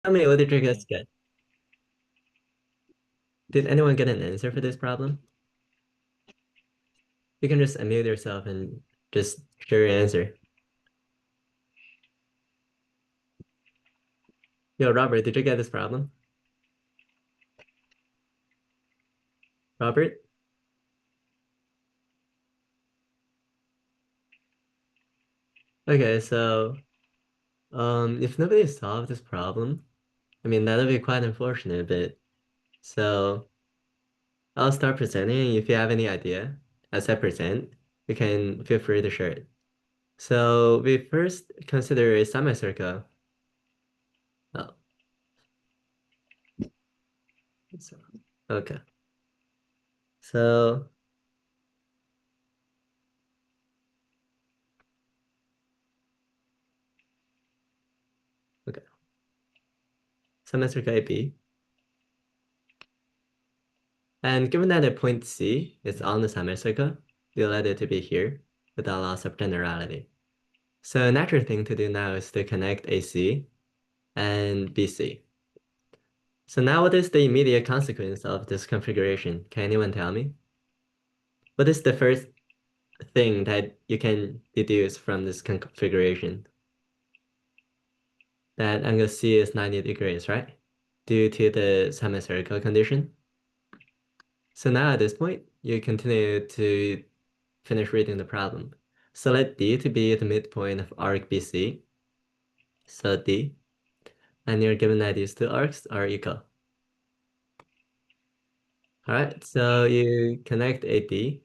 Tell me, what did you guys get? Did anyone get an answer for this problem? You can just unmute yourself and just share your answer. Yo, Robert, did you get this problem? Robert? Okay, so if nobody solved this problem, I mean that'll be quite unfortunate, but so I'll start presenting. If you have any idea as I present, you can feel free to share it. So we first consider a semicircle. Oh, so, okay. So okay, semicircle AB. And given that a point C is on the semicircle, we let it to be here without loss of generality. So a natural thing to do now is to connect AC and BC. So now what is the immediate consequence of this configuration? Can anyone tell me? What is the first thing that you can deduce from this configuration? That angle C is 90 degrees, right? Due to the semicircle condition. So now at this point, you continue to finish reading the problem. So let D to be the midpoint of arc BC. So D, and you're given that these two arcs are equal. All right, so you connect AD.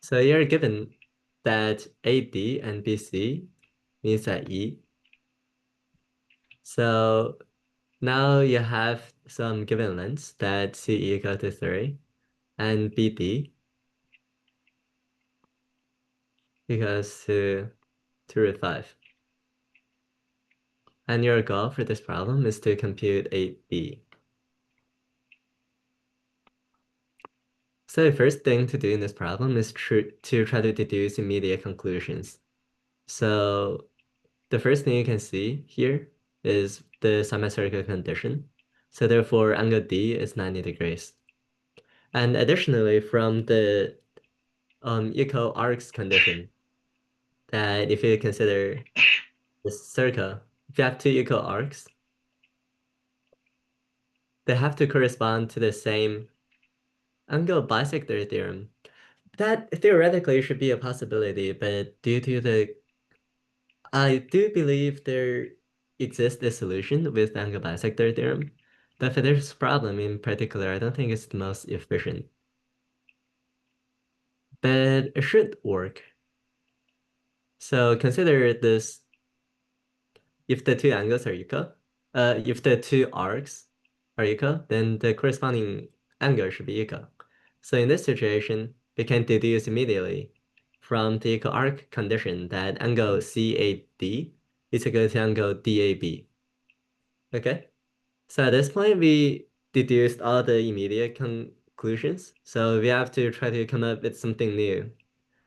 So you're given that AD and BC means that E. So now you have some given lengths that C equal to 3 and BD equals to 2 root 5. And your goal for this problem is to compute AD. So the first thing to do in this problem is to try to deduce immediate conclusions. So the first thing you can see here is the semicircle condition. So therefore, angle D is 90 degrees. And additionally, from the equal arcs condition, that if you consider the circle, if you have two equal arcs, they have to correspond to the same angle bisector theorem. That theoretically should be a possibility, but due to the I do believe there exists a solution with angle bisector theorem, but for this problem in particular, I don't think it's the most efficient. But it should work. So consider this: if the two angles are equal, if the two arcs are equal, then the corresponding angle should be equal. So in this situation, we can deduce immediately from the equal arc condition that angle CAD is equal to angle DAB. Okay? So at this point, we deduced all the immediate conclusions. So we have to try to come up with something new.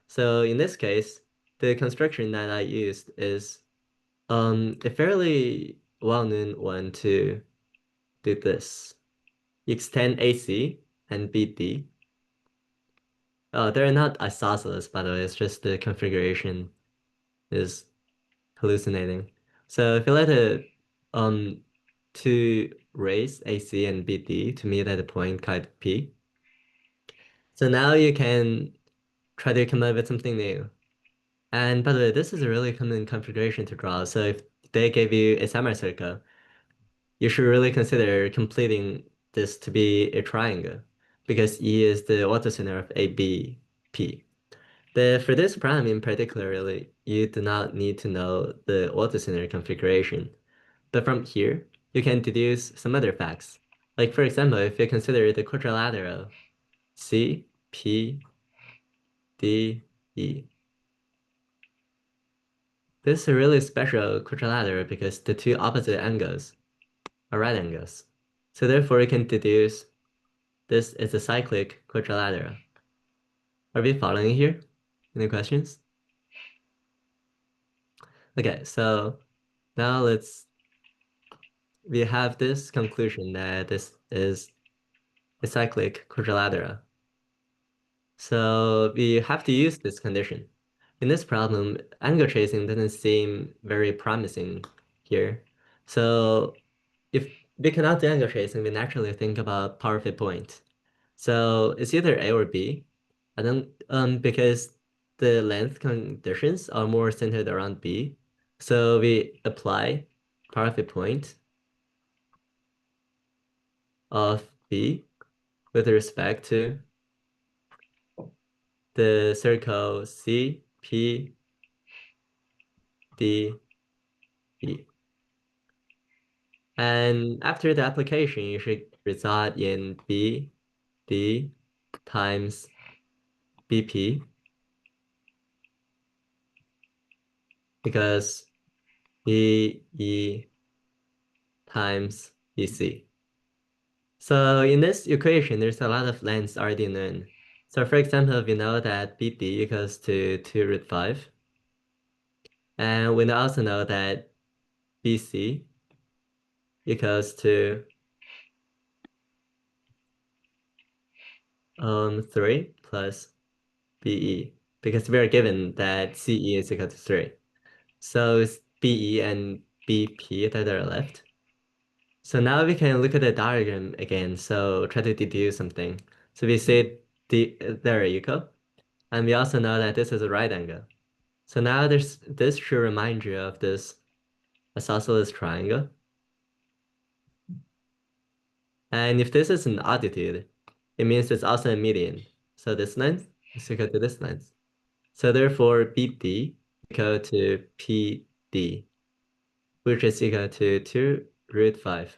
So in this case, the construction that I used is a fairly well-known one to do this. Extend AC and BD. Oh, they're not isosceles, by the way. It's just the configuration is hallucinating. So if you let it to raise AC and BD to meet at a point called P. So now you can try to come up with something new. And by the way, this is a really common configuration to draw. So if they gave you a semicircle, you should really consider completing this to be a triangle because E is the orthocenter of ABP. For this problem in particularly, you do not need to know the orthocenter configuration. But from here, you can deduce some other facts. Like for example, if you consider the quadrilateral C, P, D, E. This is a really special quadrilateral because the two opposite angles are right angles. So therefore, you can deduce this is a cyclic quadrilateral. Are we following here? Any questions? Okay, so now we have this conclusion that this is a cyclic quadrilateral. So we have to use this condition. In this problem, angle tracing doesn't seem very promising here. So if we cannot do angle tracing, we naturally think about power fit point. So it's either A or B. I don't because the length conditions are more centered around B. So we apply power fit point of B with respect to the circle C, P, D, E. And after the application, you should result in B, D times BP because B, E times EC. So in this equation, there's a lot of lengths already known. So for example, we know that BP equals to 2 root 5. And we also know that BC equals to 3 plus BE because we are given that CE is equal to 3. So it's BE and BP that are left. So now we can look at the diagram again. So try to deduce something. So we say there you go. And we also know that this is a right angle. So now this should remind you of this isosceles triangle. And if this is an altitude, it means it's also a median. So this length is equal to this length. So therefore, BD equal to PD, which is equal to 2 root 5.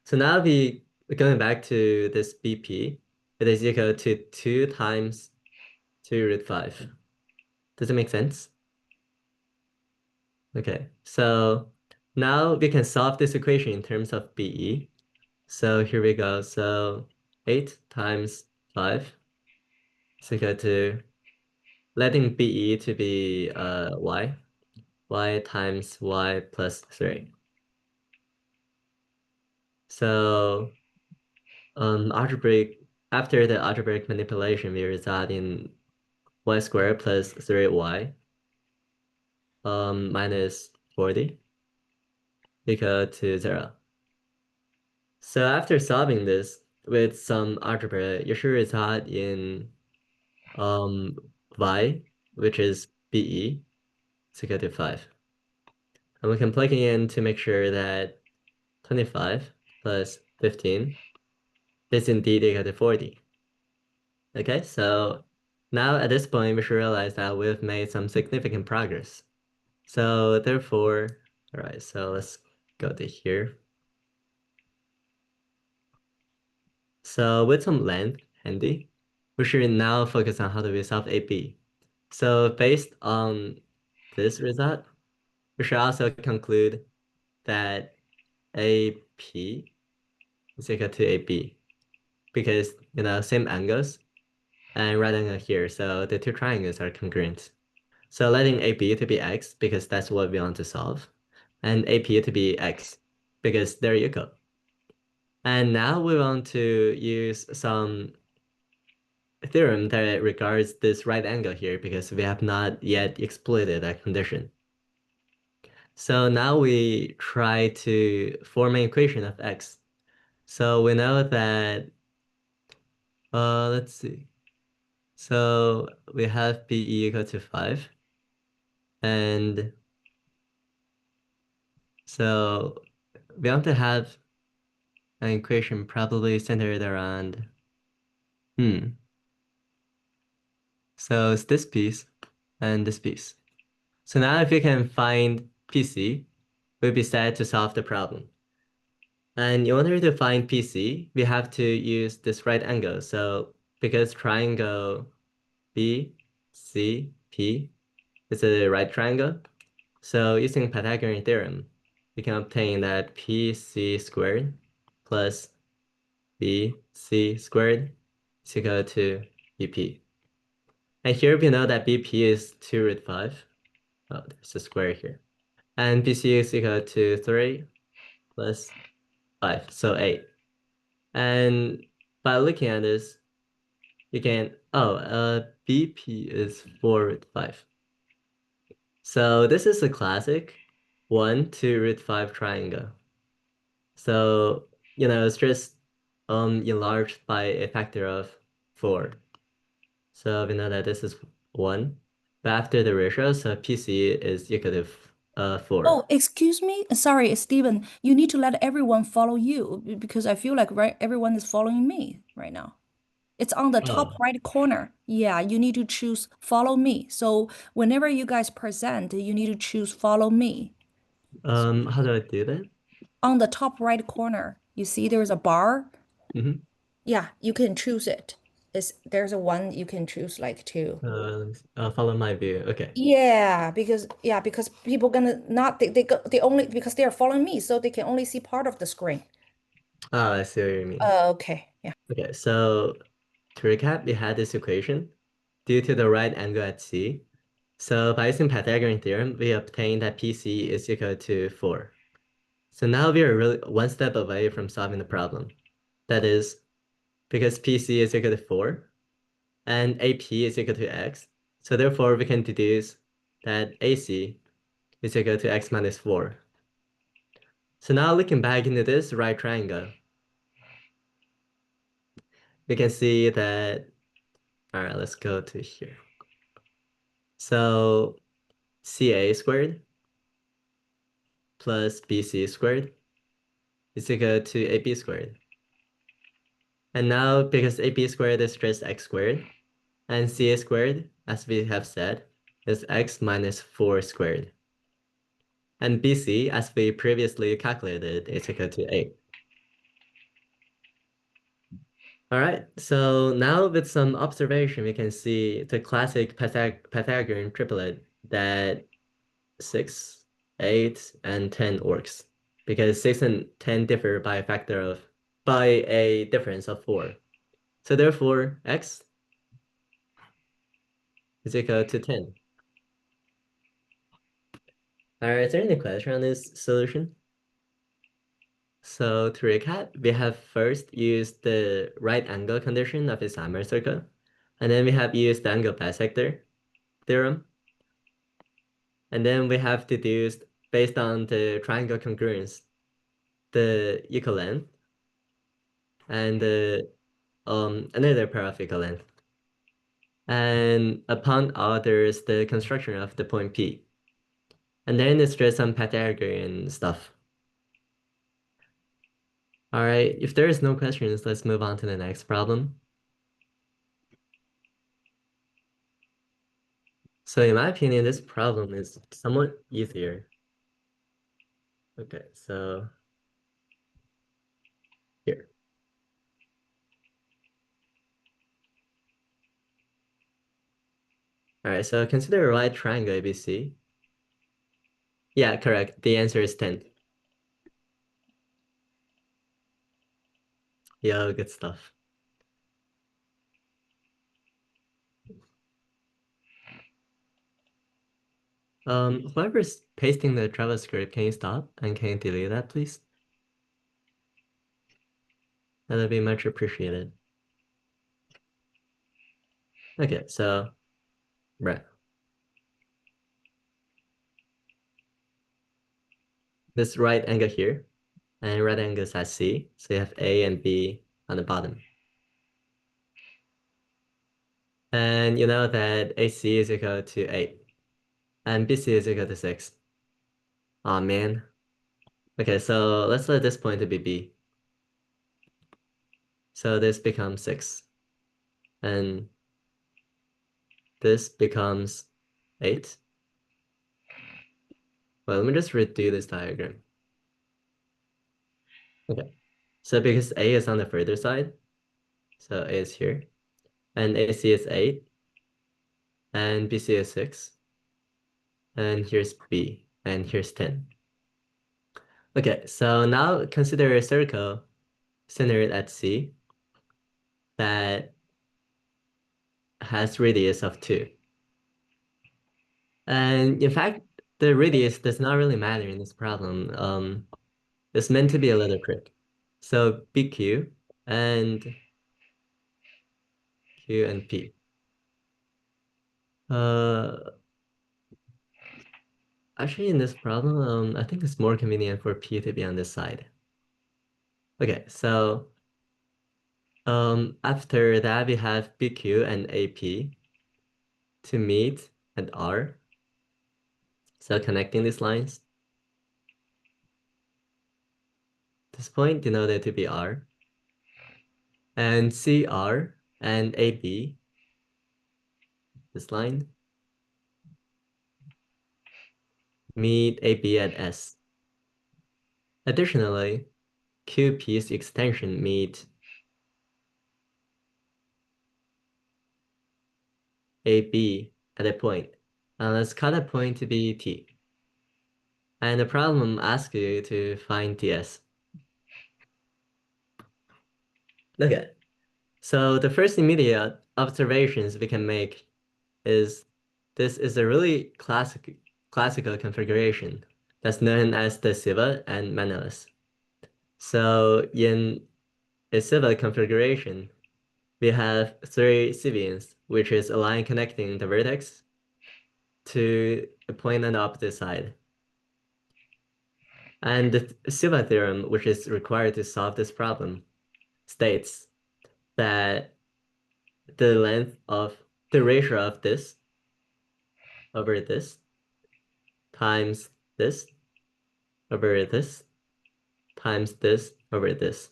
So now we going back to this BP, it is equal to 2 times 2 root 5. Does it make sense? Okay, so now we can solve this equation in terms of BE. So here we go. So 8 times 5 is equal to letting BE to be y times y plus 3. So algebraic after the algebraic manipulation, we result in y squared plus 3y minus 40 equal to 0. So after solving this with some algebra, you should result in um y, which is BE, is equal to 5. And we can plug it in to make sure that 25 plus 15 is indeed equal to 40. Okay, so now at this point, we should realize that we've made some significant progress. So therefore, all right, so let's go to here. So with some length handy, we should now focus on how to resolve AB. So based on this result, we should also conclude that AP is equal to AB because, same angles and right angle here. So the two triangles are congruent. So letting AB to be X because that's what we want to solve and AP to be X because there you go. And now we want to use some theorem that regards this right angle here because we have not yet exploited that condition. So now we try to form an equation of X. So we know that, let's see. So we have BE equal to 5. And so we want to have an equation probably centered around, so it's this piece and this piece. So now if we can find PC, we'll be set to solve the problem. And in order to find PC, we have to use this right angle. So because triangle BCP is a right triangle, so using Pythagorean theorem, we can obtain that PC squared plus BC squared is equal to BP. And here we know that BP is 2 root 5. Oh, there's a square here. And BC is equal to 3 plus 5, so 8. And by looking at this, you can, BP is 4 root 5. So this is a classic 1, 2 root 5 triangle. So, it's just enlarged by a factor of 4. So we know that this is 1. But after the ratio, so PC is equal to 4. Oh, excuse me. Sorry, Stephen. You need to let everyone follow you because I feel like everyone is following me right now. It's on the top Oh, right corner. Yeah, you need to choose follow me. So whenever you guys present, you need to choose follow me. how do I do that? On the top right corner, you see there's a bar. Mm-hmm. Yeah, you can choose it. There's a one you can choose like to. Follow my view. Okay. Because people gonna not they only because they are following me, so they can only see part of the screen. Ah, I see what you mean. Okay, yeah. Okay, so to recap, we had this equation due to the right angle at C. So by using Pythagorean theorem, we obtained that PC is equal to 4. So now we are really one step away from solving the problem. That is, because PC is equal to 4 and AP is equal to X, so therefore we can deduce that AC is equal to X minus 4. So now looking back into this right triangle, we can see that, all right, let's go to here. So CA squared plus BC squared is equal to AB squared. And now because AB squared is just X squared, and CA squared, as we have said, is X minus 4 squared. And BC, as we previously calculated, is equal to 8. All right, so now with some observation, we can see the classic Pythagorean triplet that 6, 8, and 10 works because 6 and 10 differ by a difference of 4. So therefore, x is equal to 10. All right, is there any question on this solution? So to recap, we have first used the right angle condition of a Summer circle, and then we have used the angle bisector theorem, and then we have deduced based on the triangle congruence the equal length and the another pair of equal length. And upon all, there's the construction of the point P. And then it's just some Pythagorean stuff. All right, if there is no questions, let's move on to the next problem. So in my opinion, this problem is somewhat easier. Okay, so here. All right, so consider a right triangle ABC. Yeah, correct. The answer is 10. Yo, good stuff. Whoever's pasting the JavaScript, can you stop and can you delete that, please? That'd be much appreciated. Okay, so, right. This right angle here, and right angles at C, so you have A and B on the bottom. And you know that AC is equal to 8, and BC is equal to 6. Oh man. Okay, so let's let this point to be B. So this becomes 6, and this becomes 8. Well, let me just redo this diagram. Okay, so because A is on the further side, so A is here, and AC is 8, and BC is 6, and here's B, and here's 10. Okay, so now consider a circle centered at C that has radius of 2. And in fact, the radius does not really matter in this problem. It's meant to be a little trick. So BQ and Q and P. Uh, Actually, in this problem, I think it's more convenient for P to be on this side. Okay, so after that we have BQ and AP to meet at R. So connecting these lines, this point denoted to be R, and CR and AB, this line, meet AB at S. Additionally, QP's extension meet AB at a point. Let's cut a point to be T. And the problem asks you to find TS. Okay, so the first immediate observations we can make is this is a really classical configuration that's known as the Siva and Menelaus. So in a Siva configuration, we have three Sivians, which is a line connecting the vertex to a point on the opposite side. And the Siva theorem, which is required to solve this problem, states that the length of the ratio of this over this times this over this times this over this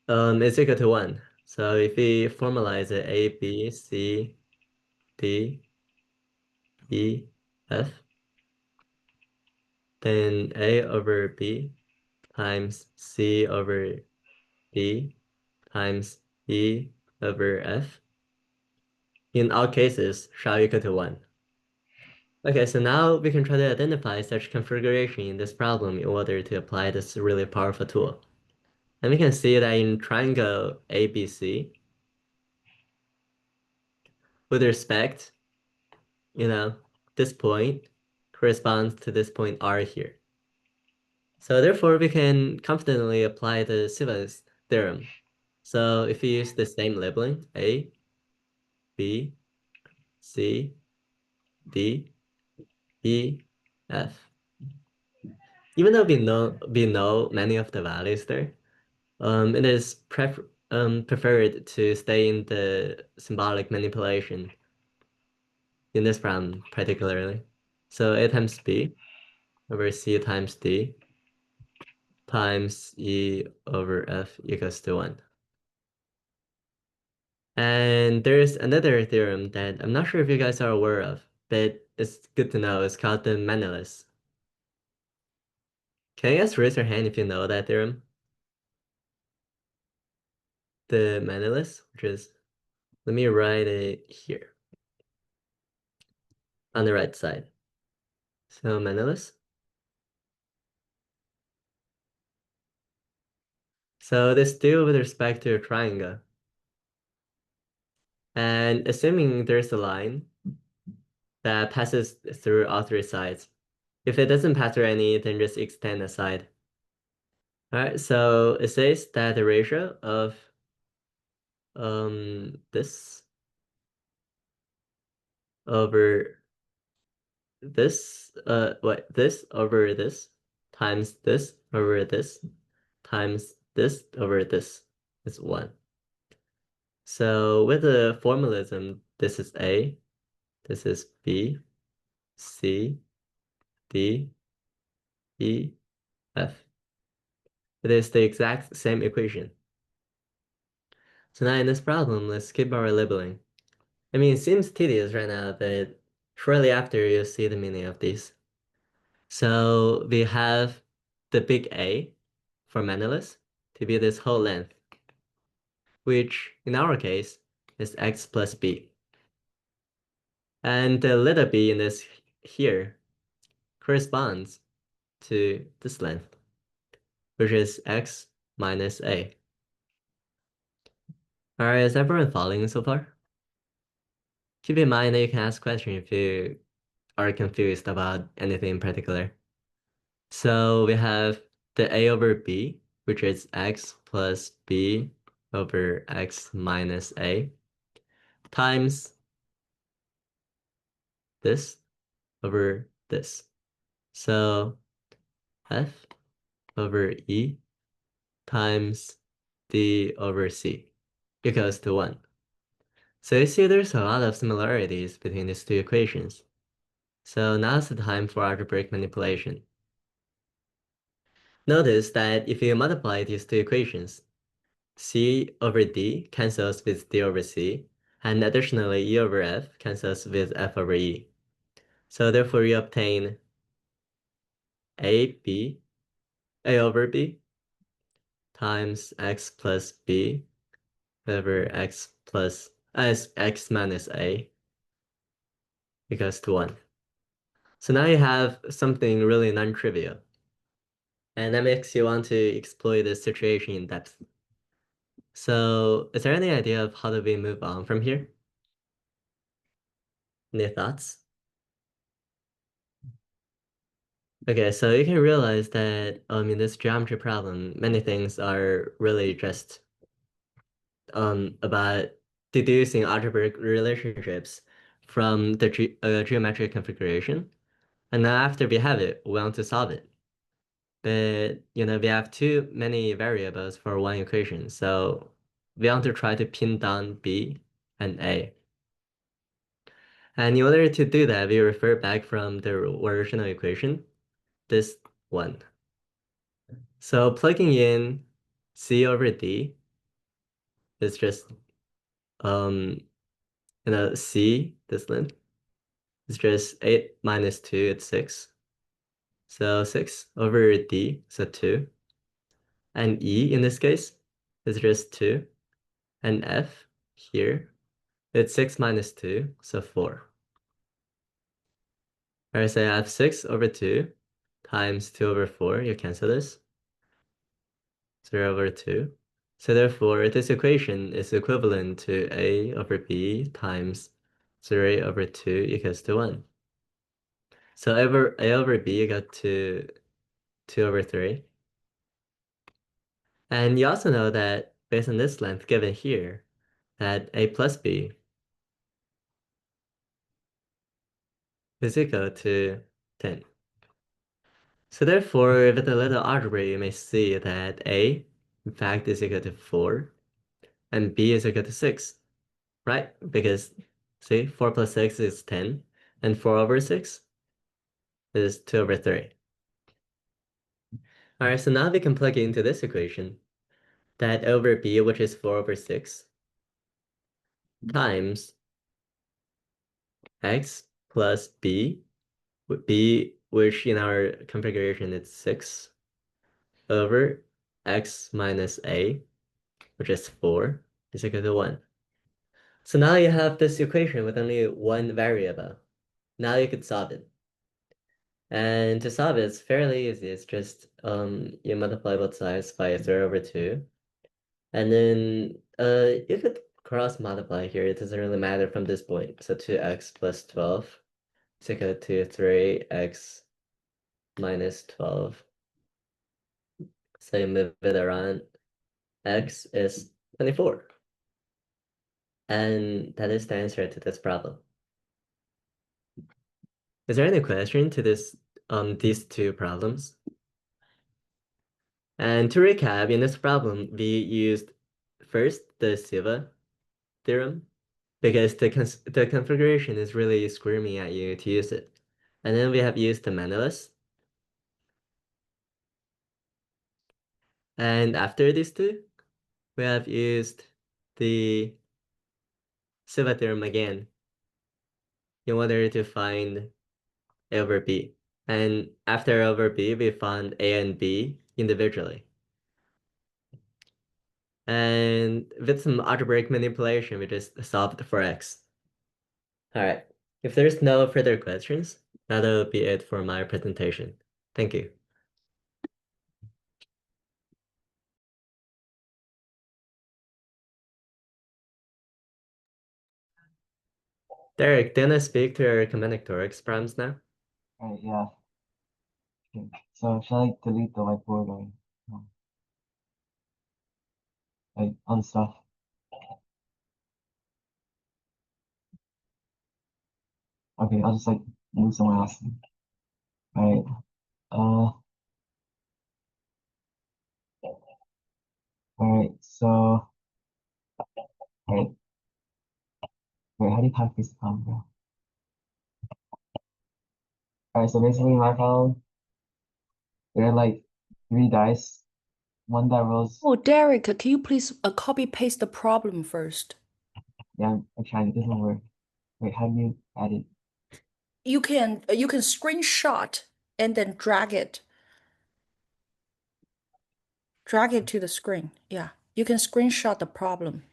is equal to 1. So if we formalize it, A, B, C, D, E, F, then A over B times C over D times E over F in all cases shall equal to 1. Okay, so now we can try to identify such configuration in this problem in order to apply this really powerful tool. And we can see that in triangle ABC, with respect, this point corresponds to this point R here. So therefore, we can confidently apply the Siva's theorem. So if we use the same labeling, A, B, C, D, E, F. Even though we know many of the values there, it is preferred to stay in the symbolic manipulation in this problem particularly. So A times B over C times D times E over F equals to 1. And there's another theorem that I'm not sure if you guys are aware of, but it's good to know. It's called the Menelaus. Can you guys raise your hand if you know that theorem? The Menelaus, which is, let me write it here on the right side. So Menelaus. So this still with respect to a triangle. And assuming there's a line that passes through all three sides. If it doesn't pass through any, then just extend a side. All right, so it says that the ratio of this over this over this times this over this times this over this is 1. So with the formalism, this is A, this is B, C, D, E, F. It is the exact same equation. So now in this problem, let's skip our labeling. I mean, it seems tedious right now, but shortly after you'll see the meaning of these. So we have the big A for Menelaus to be this whole length, which in our case is x plus b. And the little b in this here corresponds to this length, which is x minus a. All right, is everyone following so far? Keep in mind that you can ask questions if you are confused about anything in particular. So we have the a over b, which is x plus b over x minus a, times this over this. So f over e times d over c equals to 1. So you see there's a lot of similarities between these two equations. So now's the time for algebraic manipulation. Notice that if you multiply these two equations, c over d cancels with d over c, and additionally e over f cancels with f over e. So therefore you obtain a over b times x plus b over x plus as x minus a equals to 1. So now you have something really non-trivial, and that makes you want to explore this situation in depth. So is there any idea of how do we move on from here? Any thoughts? Okay, so you can realize that in this geometry problem, many things are really just about deducing algebraic relationships from the geometric configuration. And then after we have it, we want to solve it. But we have too many variables for one equation, so we want to try to pin down B and A. And in order to do that, we refer back from the original equation, this one. So plugging in C over D is just C, this length, is just 8 minus 2, it's 6. So 6 over D, so 2. And E in this case is just 2. And F here, it's 6 minus 2, so 4. All right, so I have 6 over 2 times 2 over 4. You cancel this. 0 over 2. So therefore, this equation is equivalent to a over b times 0 over 2 equals to 1. So a over b, you got to 2 over 3. And you also know that based on this length given here, that a plus b is equal to 10. So therefore, with a little algebra, you may see that a, in fact, is equal to 4, and b is equal to 6, right? Because, see, 4 plus 6 is 10, and 4 over 6 is 2 over 3. All right, so now we can plug it into this equation, that over b, which is 4 over 6, times x plus b, which in our configuration is 6, over x minus a, which is 4, is equal to 1. So now you have this equation with only one variable. Now you could solve it. And to solve it, it's fairly easy. It's just you multiply both sides by 0 over 2. And then you could cross multiply here. It doesn't really matter from this point. So 2x plus 12 is equal to 3x minus 12. So you move it around. X is 24. And that is the answer to this problem. Is there any question to these two problems? And to recap, in this problem, we used first the Siva theorem because the configuration is really screaming at you to use it. And then we have used the Menelaus. And after these two, we have used the Siva theorem again in order to find A over B. And after A over B, we found A and B individually. And with some algebraic manipulation, we just solved for X. All right. If there's no further questions, that'll be it for my presentation. Thank you. Derek, didn't I speak to your combinatorics primes now? Right, yeah. Okay. So should I like delete the whiteboard or no? Like on stuff? Okay, I'll just like move somewhere else. Alright. Alright, so alright. Wait, how do you type this down, bro? Alright, so basically my problem, there are like three dice. One that rolls, Oh, Derek, can you please copy paste the problem first? yeah, I'm trying, it doesn't work. Wait, how do you add it? You can screenshot and then drag it to the screen. Yeah, you can screenshot the problem.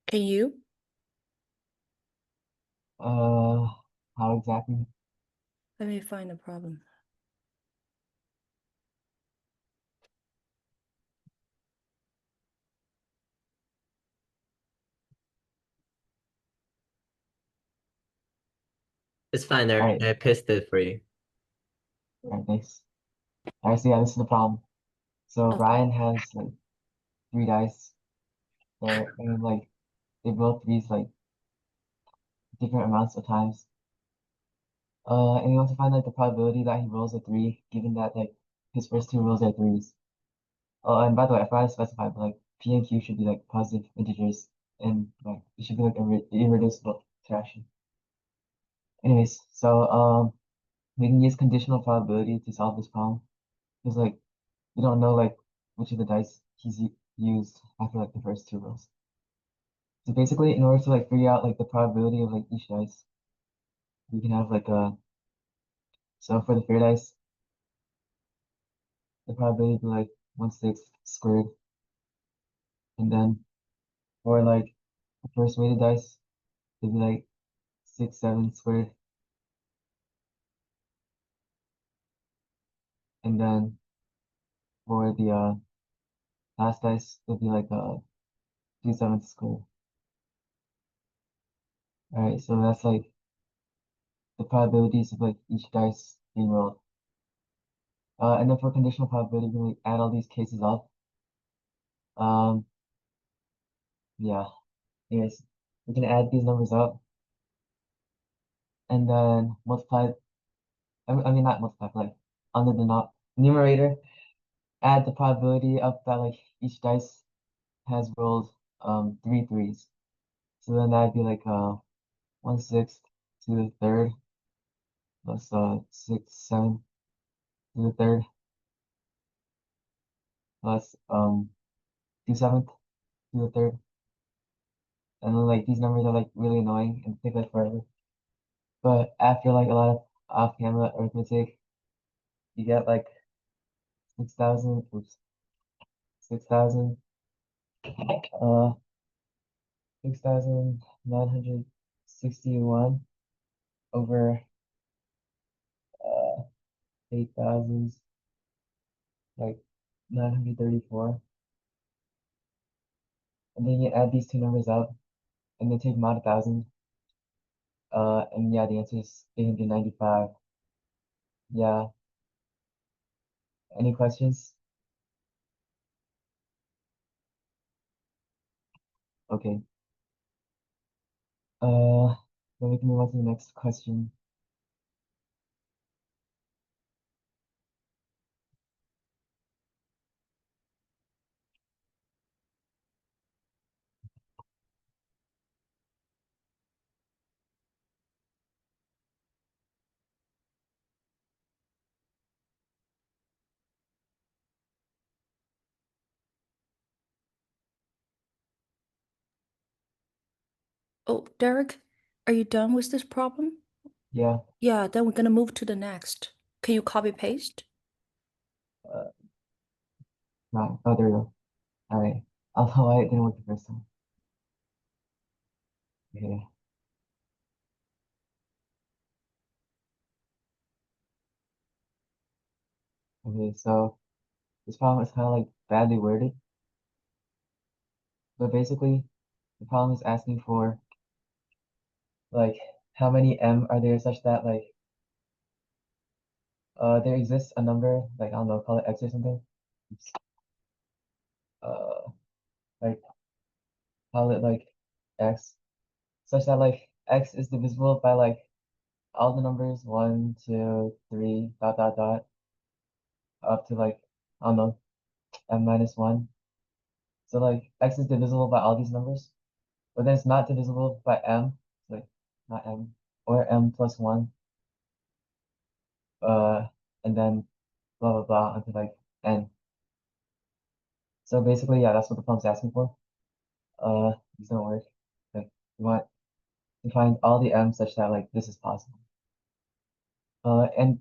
Can you? Uh, how exactly? Let me find the problem. It's fine there. Alright, I pasted it for you. alright, thanks. Alright, so yeah, this is the problem. So Okay. Ryan has like three dice there, and like they roll threes like different amounts of times. And you want to find like the probability that he rolls a three, given that like his first two rolls are threes. Oh, and by the way, I forgot to specify, but like P and Q should be like positive integers, and like it should be like irreducible fraction. Anyways, so we can use conditional probability to solve this problem because like we don't know like which of the dice he's used after like the first two rolls. So basically, in order to like figure out like the probability of like each dice, we can have like a so for the fair dice, the probability would be like 1/6 squared, and then for like the first weighted dice, it'd be like 6/7 squared, and then for the last dice, it'd be like 2/7 squared. Alright, so that's like the probabilities of like each dice being rolled. And then for conditional probability, we can like, add all these cases up. Um, yeah. Anyways, we can add these numbers up and then multiply. I mean, not multiply, but like on the numerator, add the probability of that like each dice has rolled three threes. So then that'd be like 1/6 to the third plus 6/7 to the third plus 2/7 to the third. And then like these numbers are like really annoying and take like forever. But after like a lot of off-camera arithmetic, you get like 6,000, oops, 6,000, uh, 6,961 over 8,000, like 934. And then you add these two numbers up and then take mod 1,000. And yeah, the answer is 895. Yeah. Any questions? Okay. Then we can move on to the next question. Oh, Derek, are you done with this problem? Yeah. Yeah, then we're gonna move to the next. Can you copy paste? Uh, oh, there we go. All right. Although I didn't work the first time. Okay. Okay. So this problem is kind of like badly worded. But basically, the problem is asking for like how many m are there such that like there exists a number, like I don't know, call it x or something. Uh like call it like x, such that like x is divisible by like all the numbers 1, 2, 3, dot dot dot, up to like I don't know, m minus 1. So like x is divisible by all these numbers, but then it's not divisible by m, like not m, or m plus 1, uh, and then blah blah blah until like n. So basically, yeah, that's what the problem's asking for. These don't work. Like we want to find all the m such that like this is possible. And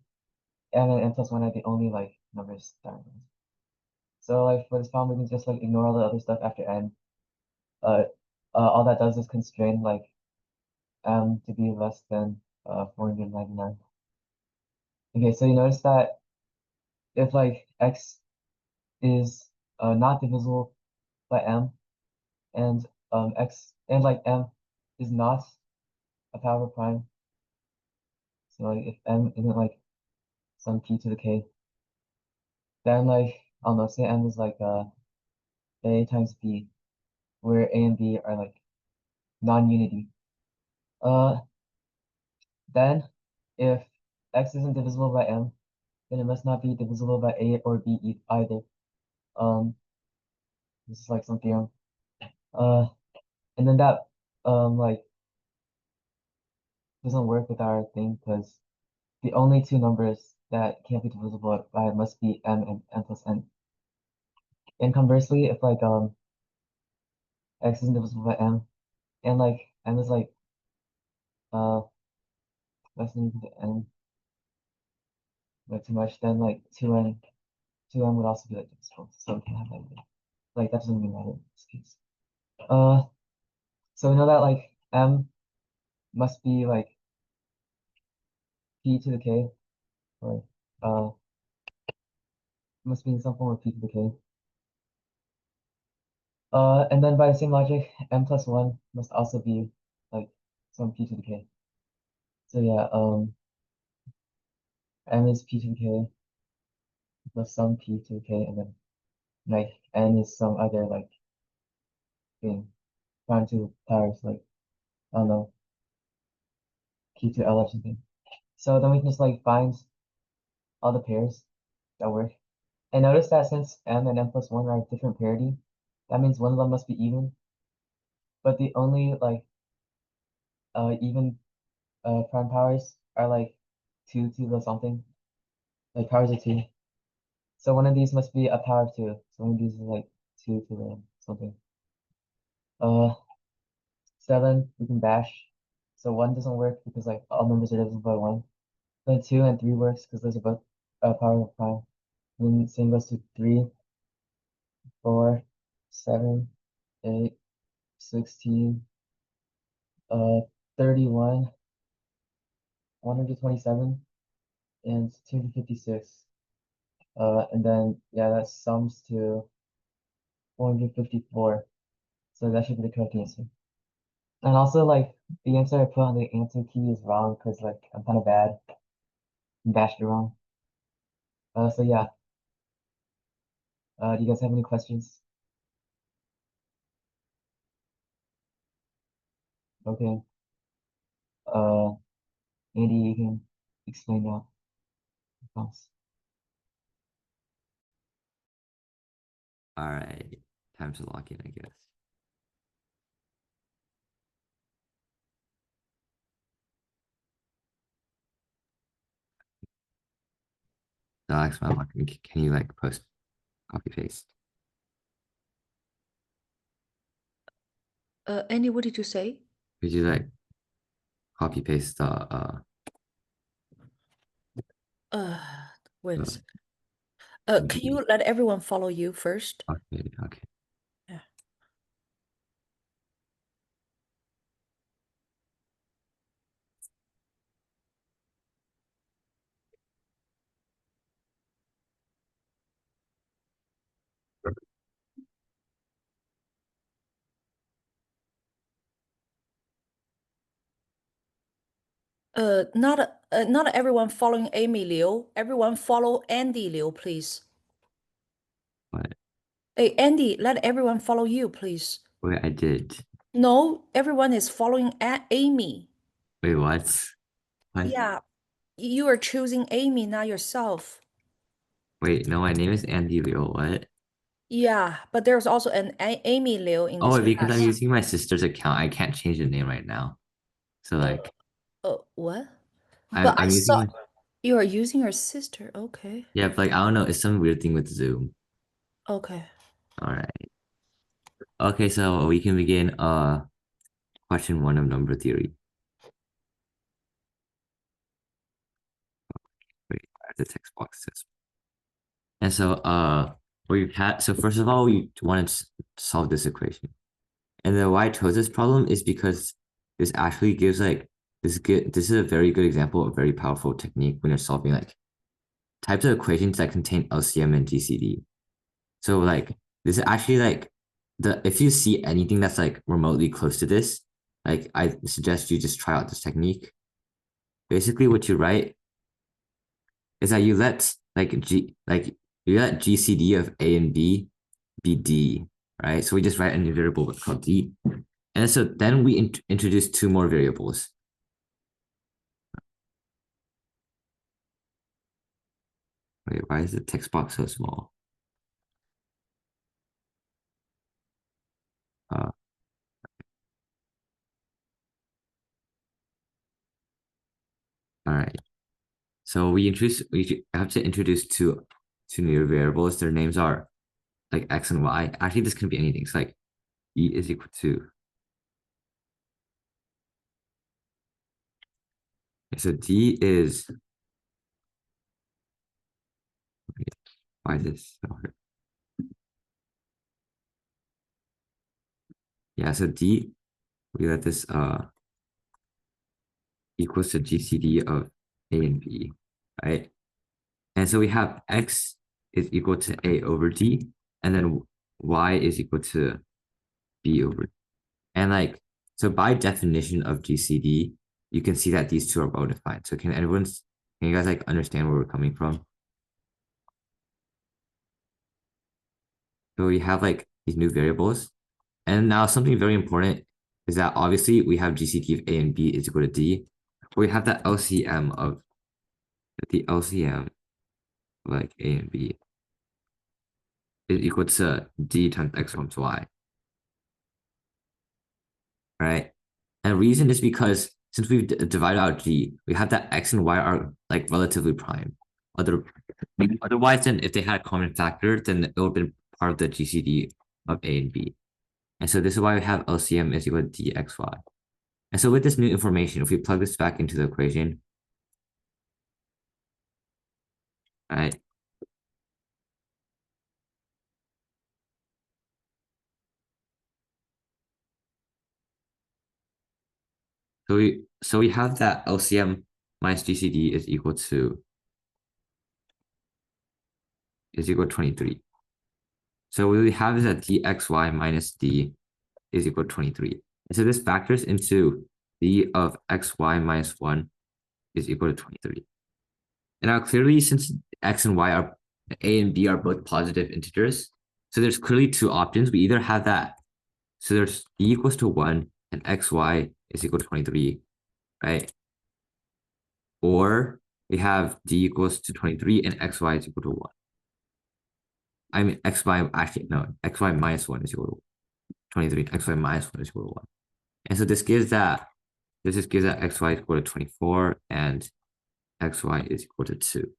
m and n plus 1 are the only like numbers that are known. So like for this problem, we can just like ignore all the other stuff after n. Uh, all that does is constrain like m to be less than 499. Okay, so you notice that if like x is not divisible by m, and x and like m is not a power prime, so like if m isn't like some p to the k, then like I don't know, say m is like a times b, where a and b are like non-unity. Uh, then if x isn't divisible by m, then it must not be divisible by a or b either. Um, this is like some theorem. Uh, and then that like doesn't work with our thing because the only two numbers that can't be divisible by must be m and m plus n. And conversely, if like x isn't divisible by m, and like m is like uh less than or equal to n, but too much, then like 2n would also be like divisible. So we can have that either. Like that doesn't really matter in this case. Uh, so we know that like m must be like p to the k, or must be in some form of p to the k. And then by the same logic, m plus 1 must also be like some p to the k. So yeah, m is p to the k plus some p to the k, and then like n is some other like thing prime to the powers like I don't know, p to l or something. So then we can just like find all the pairs that work. And notice that since m and m plus 1 are different parity, that means one of them must be even. But the only like even prime powers are like 2 to the something, like powers of 2. So one of these must be a power of 2. So one of these is like 2 to the something. 7 we can bash. So 1 doesn't work because like all numbers are divisible by 1. Then 2 and 3 works because those are both power of prime. And then same goes to 3, 4, 7, 8, 16, 31, 127, and 256. And then yeah, that sums to 454. So that should be the correct answer. And also like the answer I put on the answer key is wrong because like I'm kind of bad and bashed it wrong. So yeah. Do you guys have any questions? Okay. Uh, Andy, you can explain now. Thanks. All right, time to lock in, I guess. Alex, my luck, can you like post copy paste? Andy, what did you say? Could you like copy paste the Uh, wait a the second. Can you let everyone follow you first? okay, okay. Yeah. Not everyone following Amy Liu. Everyone follow Andy Liu, please. What? Hey, Andy, let everyone follow you, please. Wait, I did. No, everyone is following Amy. Wait, what? What? Yeah, you are choosing Amy, not yourself. Wait, no, my name is Andy Leo. What? Yeah, but there's also an Amy Liu in this Oh, because I'm class. using my sister's account, I can't change the name right now. So like, What? I'm But I I'm saw using you are using your sister. Okay. yeah, but like I don't know, it's some weird thing with Zoom. Okay. All right. Okay, so we can begin question one of number theory. Wait, the text box says. And so we've had so first of all, we wanted to solve this equation. And then why I chose this problem is because this actually gives like this is a very good example of a very powerful technique when you're solving like types of equations that contain LCM and GCD. So like this is actually like if you see anything that's like remotely close to this, like I suggest you just try out this technique. Basically, what you write is that you let you let GCD of A and B be D, right? So we just write a new variable called D. And so then we introduce two more variables. Wait, why is the text box so small? Uh, all right. So we have to introduce two new variables. Their names are like X and Y. Actually, this can be anything. It's like E is equal to. So D is, why is this so hard? Yeah, so D, we let this equals to GCD of A and B, right? And so we have X is equal to A over D, and then Y is equal to B over D. And like, so by definition of GCD, you can see that these two are well defined. So can you guys like understand where we're coming from? So we have like these new variables. And now something very important is that obviously we have GCD of A and B is equal to D. We have the LCM of like A and B is equal to D times X times Y, right? And the reason is because since we've divided out G, we have that X and Y are like relatively prime. Otherwise, then if they had a common factor, then it would have been part of the GCD of A and B. And so this is why we have LCM is equal to DXY. And so with this new information, if we plug this back into the equation, right? So we have that LCM minus GCD is equal to 23. So what we have is that dxy minus d is equal to 23. And so this factors into d of xy minus 1 is equal to 23. And now clearly, since x and y are a and b are both positive integers, so there's clearly two options. We either have that, so there's d equals to 1 and xy is equal to 23, right? Or we have d equals to 23 and xy is equal to 1. I mean, xy actually, no, xy minus 1 is equal to 23, xy minus 1 is equal to 1. And so this just gives that xy is equal to 24 and xy is equal to 2.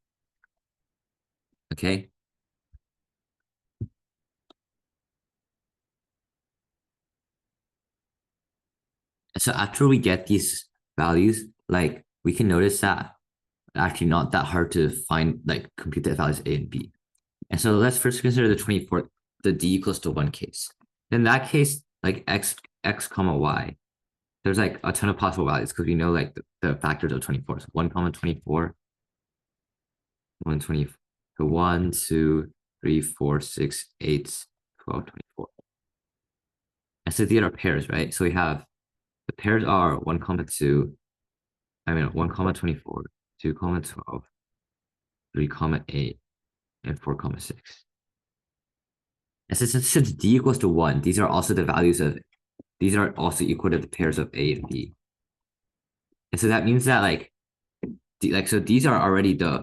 Okay. So after we get these values, like we can notice that actually not that hard to find, like compute the values A and B. And so let's first consider the 24, the D equals to 1 case. In that case, like x comma y, there's like a ton of possible values because we know like the factors of 24. So 1 comma 24, 120, so 1, 2, 3, 4, 6, 8, 12, 24. And so these are pairs, right? So we have the pairs are 1 comma 2, I mean 1 comma 24, 2 comma 12, 3 comma 8, and 4 comma 6. And since d equals to 1, these are also the values of, these are also equal to the pairs of A and B. And so that means that like so these are already the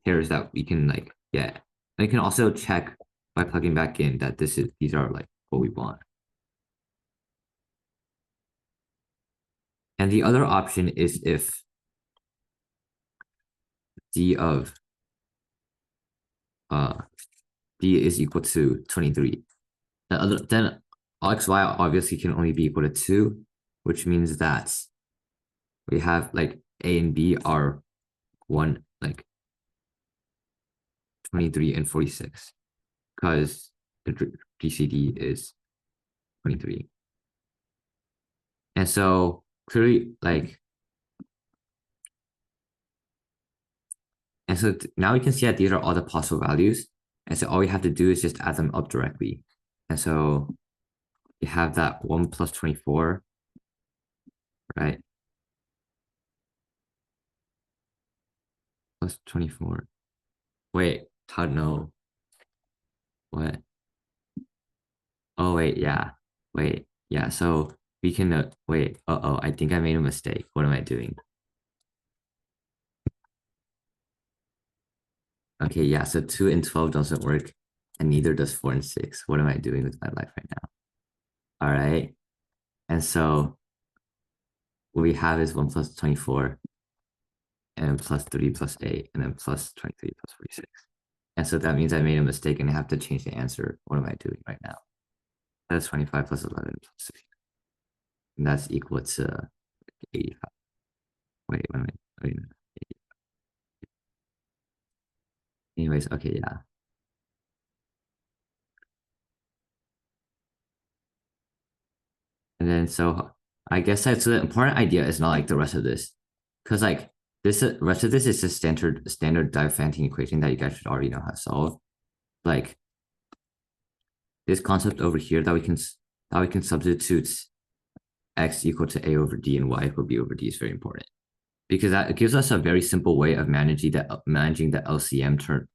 pairs that we can like get. And you can also check by plugging back in that these are like what we want. And the other option is if d of d is equal to 23. Then x, y obviously can only be equal to 2, which means that we have like A and B are 23 and 46 because the GCD is 23. And so clearly and so now we can see that these are all the possible values. And so all we have to do is just add them up directly. And so you have that 1 plus 24, right? Plus 24. Wait, how no? What? Oh, wait, yeah. Wait, yeah. So we can, wait, I think I made a mistake. What am I doing? Okay, yeah, so 2 and 12 doesn't work, and neither does 4 and 6. What am I doing with my life right now? All right. And so what we have is 1 plus 24, and plus 3 plus 8, and then plus 23 plus 46. And so that means I made a mistake and I have to change the answer. What am I doing right now? That's 25 plus 11 plus 16. And that's equal to 85. Wait, wait. Anyways, okay, yeah. And then so I guess that's the important idea is not like the rest of this. Because like this rest of this is a standard Diophantine equation that you guys should already know how to solve. Like this concept over here that we can substitute x equal to a over d and y equal to b over d is very important. Because that gives us a very simple way of managing the LCM term,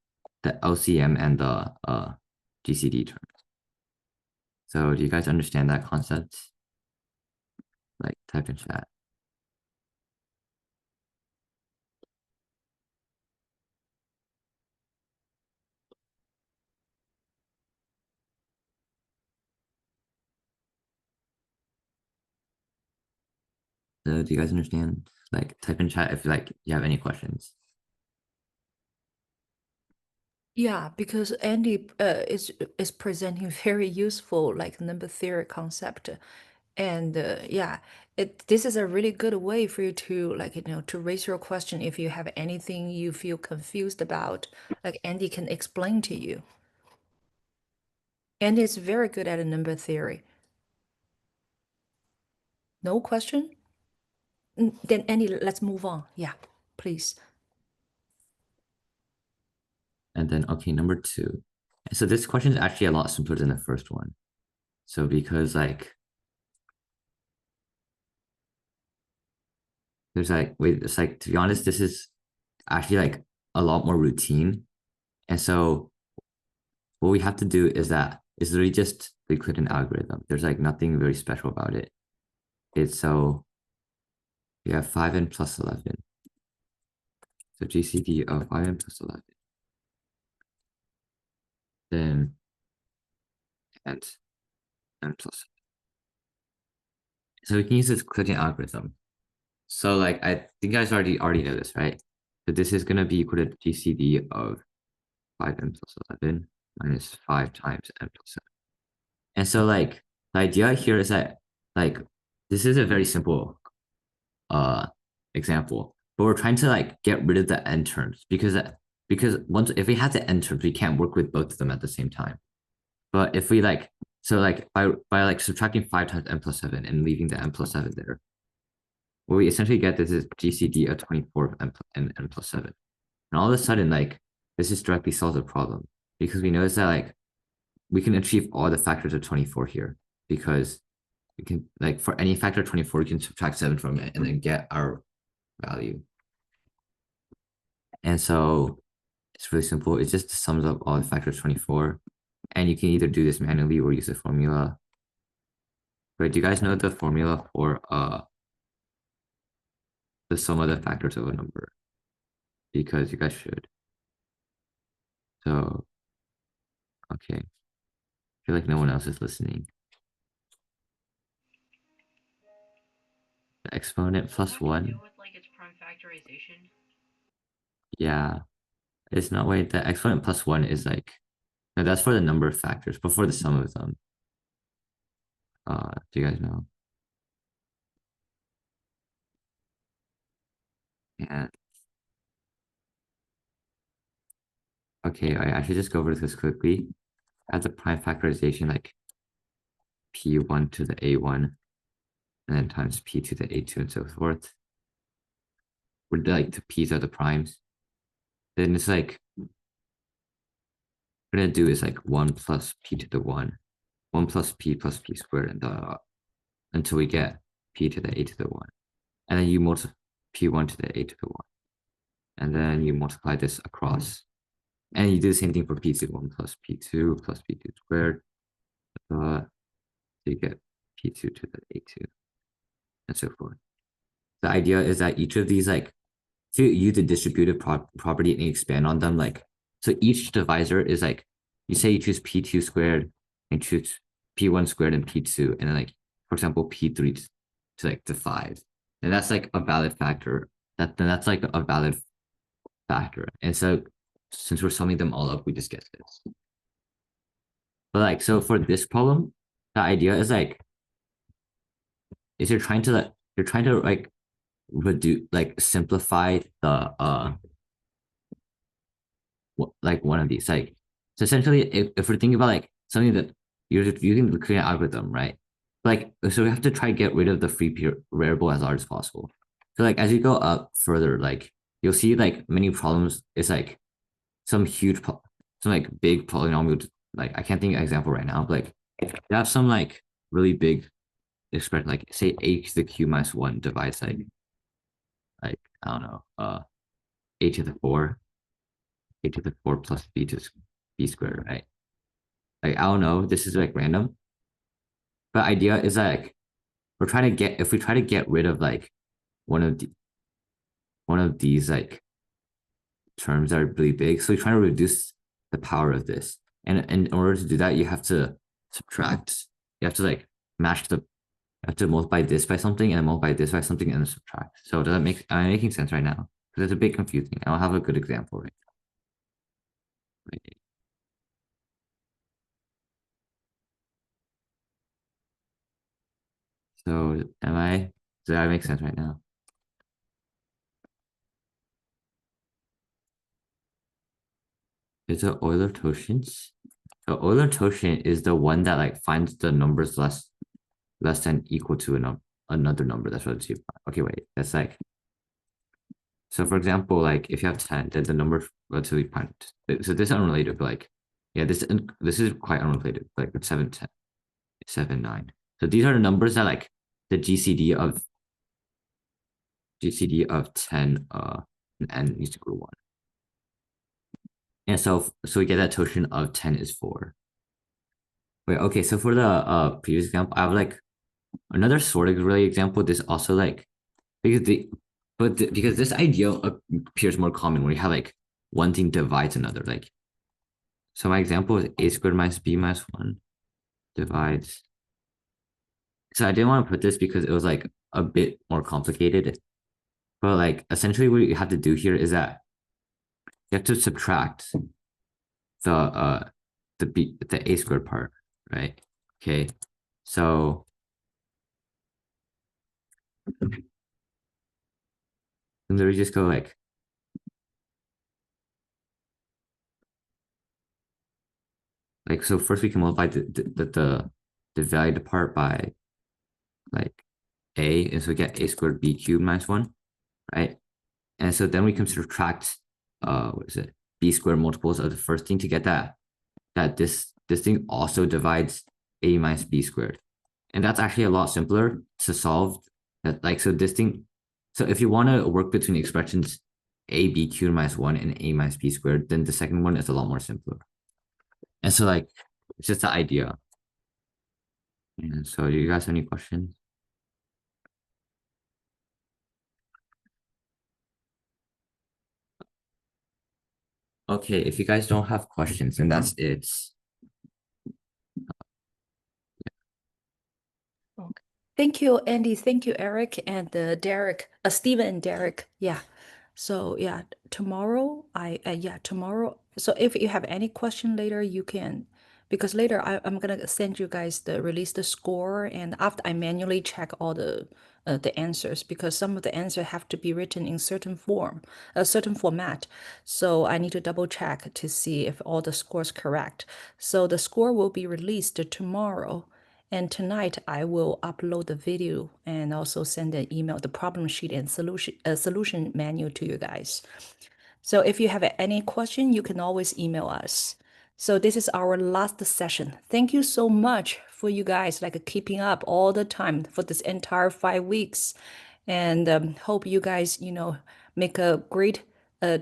the LCM and the GCD terms. So do you guys understand that concept? Like type in chat. So do you guys understand? Like type in chat if like you have any questions. Yeah, because Andy is presenting very useful like number theory concept, and yeah, this is a really good way for you to like to raise your question if you have anything you feel confused about. Like Andy can explain to you. Andy is very good at a number theory. No question? Then Andy, let's move on. Yeah, please. And then okay, number 2. So this question is actually a lot simpler than the first one. So because like there's like wait, it's like to be honest, this is actually like a lot more routine. And so what we have to do is literally just the Euclidean algorithm. There's like nothing very special about it. It's so we have 5n plus 11. So GCD of 5n plus 11. Then and n plus. So we can use this Euclidean algorithm. So like I think you guys already know this, right? So this is gonna be equal to GCD of 5n plus 11 minus 5 times n plus 7. And so like the idea here is that like this is a very simple example, but we're trying to like get rid of the n terms because once if we have the n terms, we can't work with both of them at the same time. But if we like by like subtracting 5 times n plus 7 and leaving the n plus 7 there, what we essentially get this is GCD of 24 of n plus 7. And all of a sudden, like this just directly solves the problem because we notice that like we can achieve all the factors of 24 here because we can like for any factor of 24, we can subtract 7 from it and then get our value. And so it's really simple. It just sums up all the factors 24. And you can either do this manually or use a formula. But do you guys know the formula for the sum of the factors of a number? Because you guys should. So, okay. I feel like no one else is listening. The exponent plus 1. With, like, its prime factorization? Yeah. It's not, wait, the exponent plus 1 is like, no, that's for the number of factors, but for the sum of them. Do you guys know? Yeah. Okay, I should just go over this quickly. As a prime factorization, like P1 to the A1, and then times P to the A2 and so forth. Where like the P's are the primes. Then it's like, what we're gonna do is like 1 plus P to the 1, 1 plus P squared, and until we get P to the A to the 1. And then you multiply P1 to the A to the 1. And then you multiply this across. And you do the same thing for P2, 1 plus P2 squared. So you get P2 to the A2 and so forth. The idea is that each of these, like, if you use the distributive property and you expand on them, like, so each divisor is like, you say you choose P2 squared and choose P1 squared and P2, and then like, for example, P3 to like the 5. And that's like a valid factor. That's like a valid factor. And so since we're summing them all up, we just get this. But like, so for this problem, the idea is like, is you're trying to like reduce, like simplify the like one of these, like, so essentially if we're thinking about like something that you can create an algorithm, right? Like, so we have to try to get rid of the free variable as large as possible. So like as you go up further, like you'll see like many problems, it's like some huge some like big polynomial, like I can't think of an example right now, but like you have some like really big expression, like say a to the q minus 1 divides like I don't know, a to the 4 plus b to b squared, right? Like I don't know, this is like random, but idea is like we're trying to get, if we try to get rid of like one of these like terms that are really big, so we're trying to reduce the power of this, and in order to do that you have to subtract, you have to like match the, you have to multiply this by something and then multiply this by something and then subtract. So does that make, am I making sense right now? Because it's a bit confusing. I don't have a good example right now. Right. So does that make sense right now? It's an Euler-Toscans. So Euler-Toscan is the one that like finds the numbers less than equal to another number that's relative. Okay, wait, that's like, so for example, like if you have 10, then the number relatively prime. So this is unrelated, but like, yeah, this is quite unrelated. Like 7, 10, 7, 9. So these are the numbers that like the GCD of 10 n needs to equal 1. And so we get that Toscan of 10 is 4. Wait, okay, so for the previous example, I have like another sort of related example. This also like, because this idea appears more common when you have like one thing divides another. Like, so my example is a squared minus b minus 1 divides. So I didn't want to put this because it was like a bit more complicated. But like essentially what you have to do here is that you have to subtract the a squared part, right? Okay, so and then we just go like so first we can multiply the divided part by like a, and so we get a squared b cubed minus 1, right? And so then we can subtract what is it, b squared multiples of the first thing to get that this thing also divides a minus b squared. And that's actually a lot simpler to solve. That like, so this thing, So if you want to work between expressions a b cubed minus 1 and a minus b squared, then the second one is a lot more simpler. And so like it's just the idea. And so do you guys have any questions? Okay, if you guys don't have questions, then that's it. Okay. Thank you, Andy. Thank you, Eric and Derek, Stephen and Derek. Yeah. So yeah, tomorrow tomorrow. So if you have any question later, you can, because later I'm gonna send you guys the score, and after I manually check all the answers, because some of the answer have to be written in certain form, a certain format. So I need to double check to see if all the scores correct. So the score will be released tomorrow. And tonight I will upload the video and also send an email, the problem sheet and solution manual to you guys. So if you have any question, you can always email us. So this is our last session. Thank you so much for you guys like keeping up all the time for this entire 5 weeks, and hope you guys make a great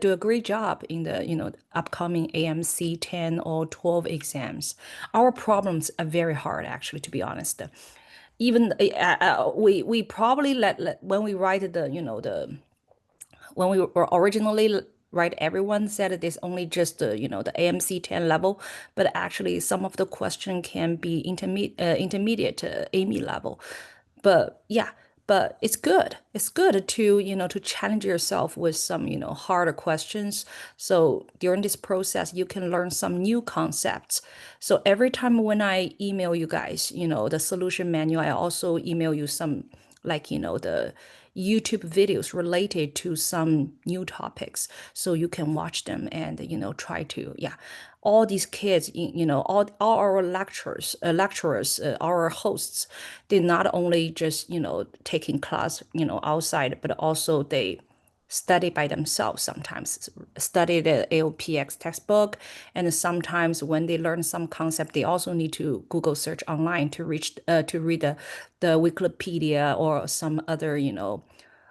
do a great job in the upcoming AMC 10 or 12 exams. Our problems are very hard, actually, to be honest. Even we probably let when we write the when we were originally right, everyone said that there's only just the AMC 10 level, but actually some of the question can be intermediate AMY level. But yeah, but it's good. It's good to to challenge yourself with some harder questions. So during this process, you can learn some new concepts. So every time when I email you guys, the solution manual, I also email you some like the YouTube videos related to some new topics, so you can watch them and try to, yeah. All these kids, all our lecturers, our hosts, they not only just taking class outside, but also they study by themselves sometimes, study the AOPX textbook, and sometimes when they learn some concept, they also need to Google search online to read the Wikipedia or some other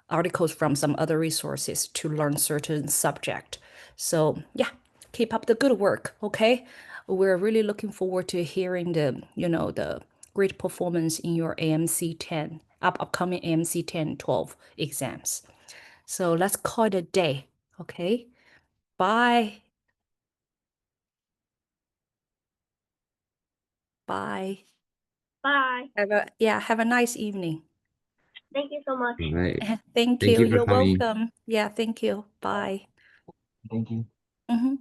articles from some other resources to learn certain subject. So yeah, keep up the good work, okay? We're really looking forward to hearing the great performance in your AMC 10, upcoming AMC 10, 12 exams. So let's call it a day, okay? Bye. Bye. Bye. Have a nice evening. Thank you so much. All right. Thank Thank you. you for You're coming. welcome. Yeah, thank you. Bye. Thank you. Mhm.